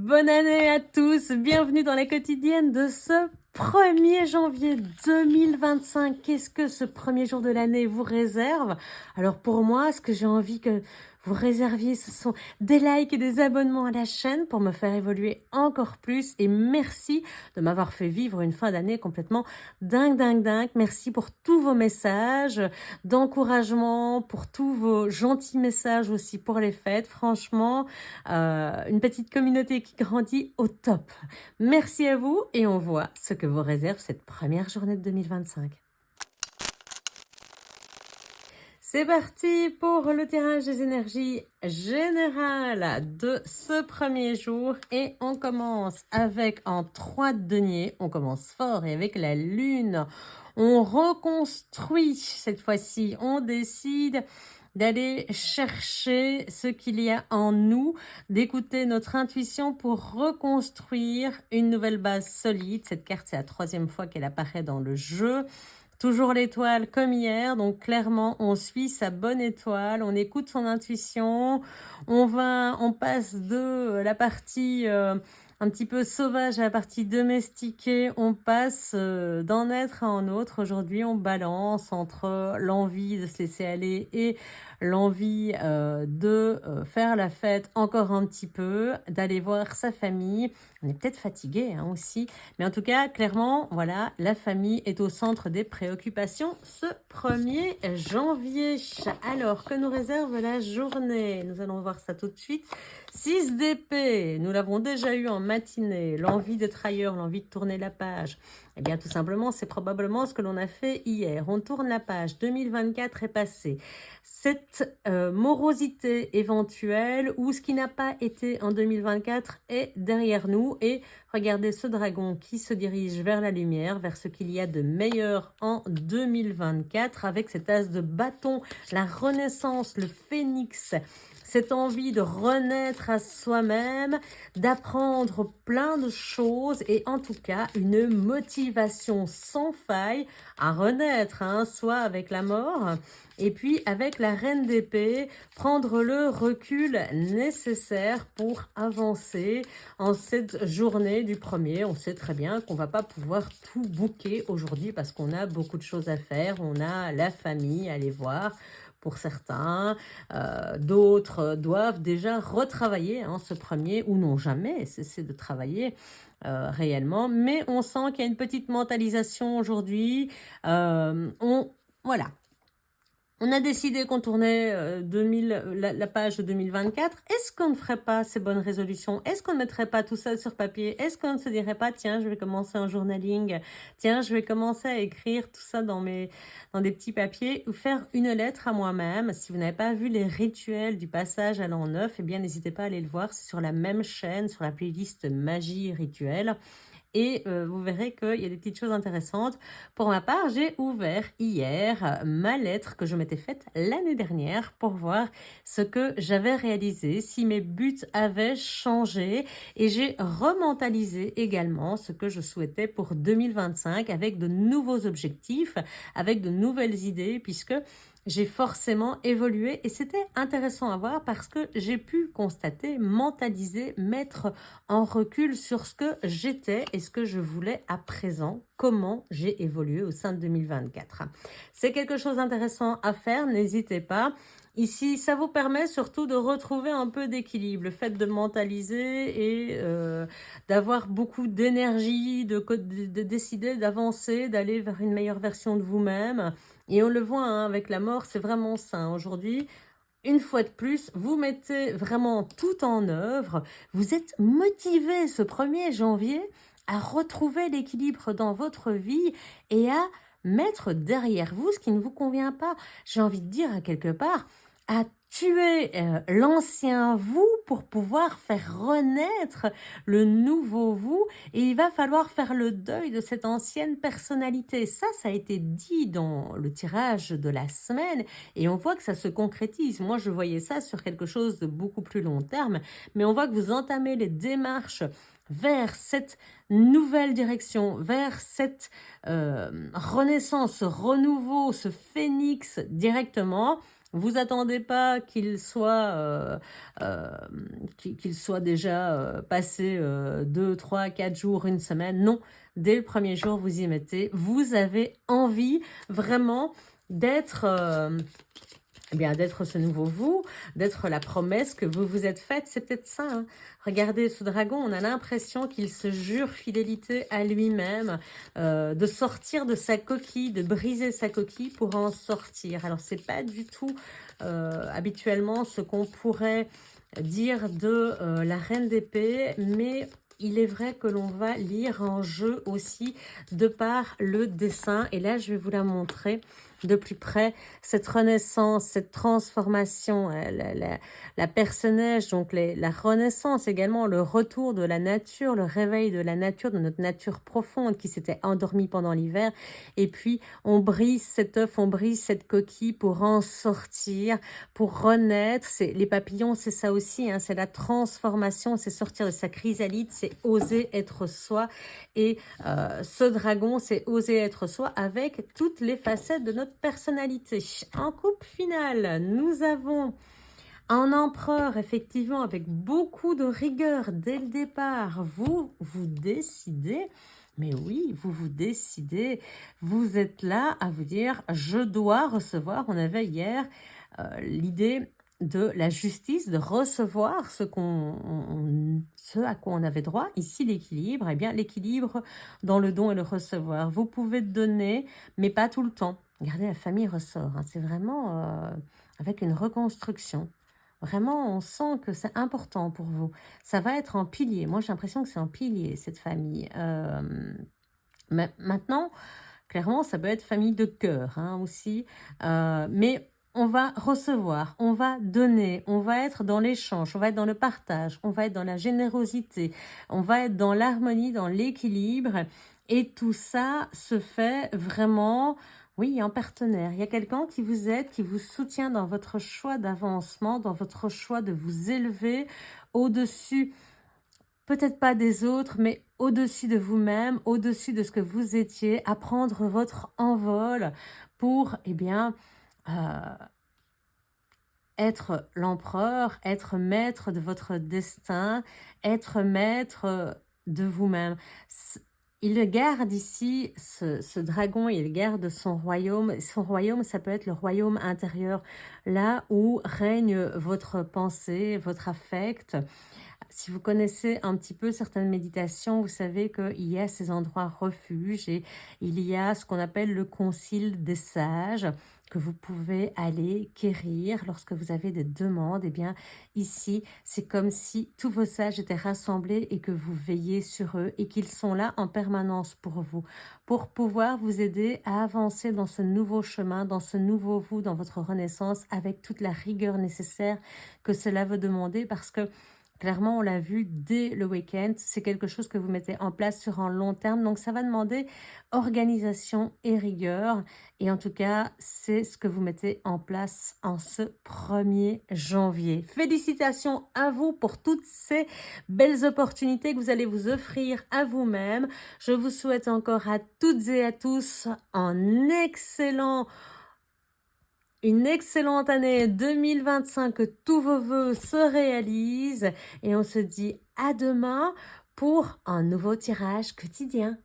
Bonne année à tous, bienvenue dans la quotidienne de ce 1er janvier 2025. Qu'est-ce que ce premier jour de l'année vous réserve? Alors pour moi, ce que j'ai envie que vous réserviez, ce sont des likes et des abonnements à la chaîne pour me faire évoluer encore plus. Et merci de m'avoir fait vivre une fin d'année complètement dingue. Merci pour tous vos messages d'encouragement, pour tous vos gentils messages aussi pour les fêtes. Franchement, une petite communauté qui grandit au top. Merci à vous et on voit ce que vous réserve cette première journée de 2025. C'est parti pour le tirage des énergies générales de ce premier jour et on commence avec en 3 de denier, on commence fort et avec la lune. On reconstruit cette fois-ci, on décide d'aller chercher ce qu'il y a en nous, d'écouter notre intuition pour reconstruire une nouvelle base solide. Cette carte, c'est la 3e fois qu'elle apparaît dans le jeu. Toujours l'étoile comme hier, donc clairement on suit sa bonne étoile, on écoute son intuition, on passe de la partie un petit peu sauvage à la partie domestiquée, on passe d'un être à un autre. Aujourd'hui on balance entre l'envie de se laisser aller et l'envie de faire la fête encore un petit peu, d'aller voir sa famille. On est peut-être fatigué hein, aussi, mais en tout cas, clairement, voilà, la famille est au centre des préoccupations ce 1er janvier. Alors, que nous réserve la journée? Nous allons voir ça tout de suite. 6 d'épée, nous l'avons déjà eu en matinée. L'envie d'être ailleurs, l'envie de tourner la page. Eh bien, tout simplement, c'est probablement ce que l'on a fait hier. On tourne la page, 2024 est passé. Cette morosité éventuelle ou ce qui n'a pas été en 2024 est derrière nous. Et regardez ce dragon qui se dirige vers la lumière, vers ce qu'il y a de meilleur en 2024 avec cet as de bâton, la renaissance, le phénix. Cette envie de renaître à soi-même, d'apprendre plein de choses et en tout cas une motivation sans faille à renaître, hein, soit avec la mort et puis avec la reine d'épée, prendre le recul nécessaire pour avancer en cette journée du 1er. On sait très bien qu'on va pas pouvoir tout bouquer aujourd'hui parce qu'on a beaucoup de choses à faire, on a la famille à aller voir. Pour certains, d'autres doivent déjà retravailler hein, ce 1er ou n'ont jamais cessé de travailler réellement. Mais on sent qu'il y a une petite mentalisation aujourd'hui. Voilà. On a décidé qu'on tournait la page de 2024. Est-ce qu'on ne ferait pas ces bonnes résolutions? Est-ce qu'on ne mettrait pas tout ça sur papier? Est-ce qu'on ne se dirait pas, tiens, je vais commencer un journaling, tiens, je vais commencer à écrire tout ça dans des petits papiers ou faire une lettre à moi-même? Si vous n'avez pas vu les rituels du passage à l'an 9, eh bien, n'hésitez pas à aller le voir. C'est sur la même chaîne, sur la playlist Magie Rituelle. Et vous verrez qu'il y a des petites choses intéressantes. Pour ma part, j'ai ouvert hier ma lettre que je m'étais faite l'année dernière pour voir ce que j'avais réalisé, si mes buts avaient changé. Et j'ai rementalisé également ce que je souhaitais pour 2025 avec de nouveaux objectifs, avec de nouvelles idées, puisque j'ai forcément évolué et c'était intéressant à voir parce que j'ai pu constater, mentaliser, mettre en recul sur ce que j'étais et ce que je voulais à présent, comment j'ai évolué au sein de 2024. C'est quelque chose d'intéressant à faire, n'hésitez pas. Ici, ça vous permet surtout de retrouver un peu d'équilibre, le fait de mentaliser et d'avoir beaucoup d'énergie, de décider d'avancer, d'aller vers une meilleure version de vous-même. Et on le voit hein, avec la mort, c'est vraiment ça. Hein. Aujourd'hui, une fois de plus, vous mettez vraiment tout en œuvre. Vous êtes motivé ce 1er janvier à retrouver l'équilibre dans votre vie et à mettre derrière vous ce qui ne vous convient pas. J'ai envie de dire à quelque part, à tuer l'ancien vous pour pouvoir faire renaître le nouveau vous et il va falloir faire le deuil de cette ancienne personnalité. Ça a été dit dans le tirage de la semaine et on voit que ça se concrétise. Moi, je voyais ça sur quelque chose de beaucoup plus long terme, mais on voit que vous entamez les démarches vers cette nouvelle direction, vers cette renaissance, ce renouveau, ce phénix directement. Vous attendez pas qu'il soit déjà passé 2, 3, 4 jours, une semaine. Non, dès le premier jour, vous y mettez. Vous avez envie vraiment d'être eh bien, d'être ce nouveau vous, d'être la promesse que vous vous êtes faite. C'est peut-être ça, hein. Regardez ce dragon, on a l'impression qu'il se jure fidélité à lui-même, de sortir de sa coquille, de briser sa coquille pour en sortir. Alors, c'est pas du tout habituellement ce qu'on pourrait dire de la reine d'épée, mais il est vrai que l'on va lire en jeu aussi de par le dessin. Et là, je vais vous la montrer de plus près, cette renaissance, cette transformation, la personnage, donc la renaissance également, le retour de la nature, le réveil de la nature, de notre nature profonde qui s'était endormie pendant l'hiver. Et puis, on brise cet œuf, on brise cette coquille pour en sortir, pour renaître. Les papillons, c'est ça aussi, hein, c'est la transformation, c'est sortir de sa chrysalide, c'est oser être soi. Et ce dragon, c'est oser être soi avec toutes les facettes de notre personnalité. En coupe finale, nous avons un empereur, effectivement, avec beaucoup de rigueur dès le départ. Vous décidez, mais oui, vous décidez, vous êtes là à vous dire, je dois recevoir. On avait hier l'idée de la justice, de recevoir ce à quoi on avait droit. Ici, l'équilibre, eh bien, l'équilibre dans le don et le recevoir. Vous pouvez donner, mais pas tout le temps. Regardez, la famille ressort, hein. C'est vraiment avec une reconstruction. Vraiment, on sent que c'est important pour vous. Ça va être en pilier. Moi, j'ai l'impression que c'est en pilier, cette famille. Mais maintenant, clairement, ça peut être famille de cœur, hein, aussi. Mais on va recevoir, on va donner, on va être dans l'échange, on va être dans le partage, on va être dans la générosité, on va être dans l'harmonie, dans l'équilibre. Et tout ça se fait vraiment, oui, en partenaire. Il y a quelqu'un qui vous aide, qui vous soutient dans votre choix d'avancement, dans votre choix de vous élever au-dessus, peut-être pas des autres, mais au-dessus de vous-même, au-dessus de ce que vous étiez, à prendre votre envol pour, eh bien, être l'empereur, être maître de votre destin, être maître de vous-même. Il garde ici, ce dragon, il garde son royaume. Son royaume, ça peut être le royaume intérieur, là où règne votre pensée, votre affect. Si vous connaissez un petit peu certaines méditations, vous savez qu'il y a ces endroits refuges et il y a ce qu'on appelle le concile des sages que vous pouvez aller quérir lorsque vous avez des demandes. Eh bien, ici, c'est comme si tous vos sages étaient rassemblés et que vous veillez sur eux et qu'ils sont là en permanence pour pouvoir vous aider à avancer dans ce nouveau chemin, dans ce nouveau vous, dans votre renaissance, avec toute la rigueur nécessaire que cela veut demander parce que clairement, on l'a vu dès le week-end, c'est quelque chose que vous mettez en place sur un long terme. Donc, ça va demander organisation et rigueur. Et en tout cas, c'est ce que vous mettez en place en ce 1er janvier. Félicitations à vous pour toutes ces belles opportunités que vous allez vous offrir à vous-même. Je vous souhaite encore à toutes et à tous une excellente année 2025, que tous vos vœux se réalisent et on se dit à demain pour un nouveau tirage quotidien.